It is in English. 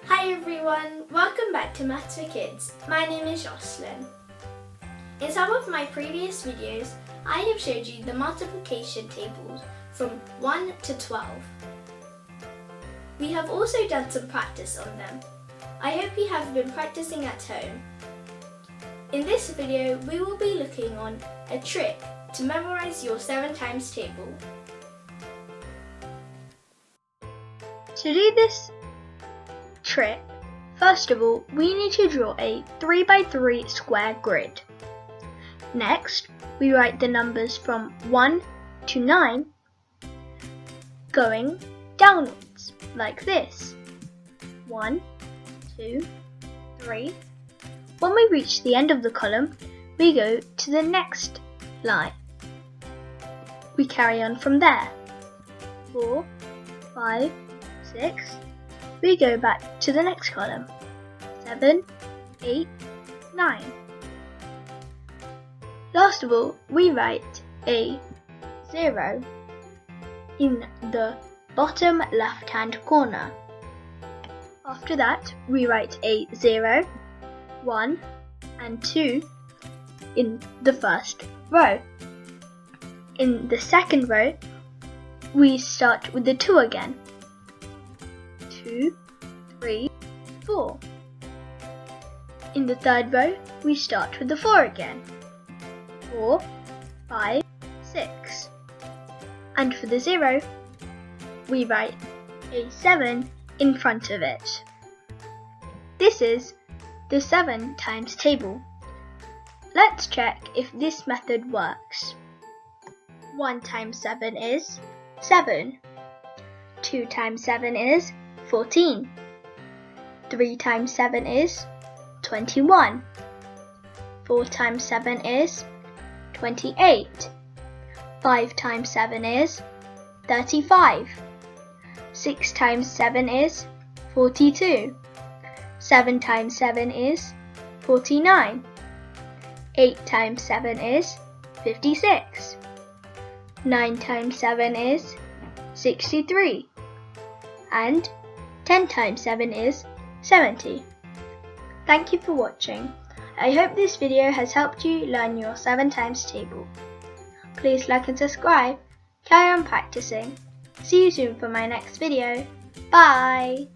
Hi everyone, welcome back to Maths for Kids. My name is Jocelyn. In some of my previous videos, I have showed you the multiplication tables from 1 to 12. We have also done some practice on them. I hope you have been practicing at home. In this video, we will be looking on a trick to memorize your 7 times table. To do this trick, first of all, we need to draw a 3x3 square grid. Next, we write the numbers from 1 to 9 going downwards, like this. 1, 2, 3. When we reach the end of the column, we go to the next line. We carry on from there. 4, 5, 6. We go back to the next column. 7, 8, 9. Last of all, we write a 0 in the bottom left-hand corner. After that, we write a 0, 1 and 2 in the first row. In the second row, we start with the 2 again. 2, 3, 4. In the third row, we start with the 4 again. 4, 5, 6. And for the 0, we write a 7 in front of it. This is the 7 times table. Let's check if this method works. 1 times 7 is 7. 2 times 7 is 14. 3 times 7 is 21. 4 times 7 is 28. 5 times 7 is 35. 6 times 7 is 42. 7 times 7 is 49. 8 times 7 is 56. 9 times 7 is 63. And 10 times 7 is 70. Thank you for watching. I hope this video has helped you learn your 7 times table. Please like and subscribe. Carry on practicing. See you soon for my next video. Bye!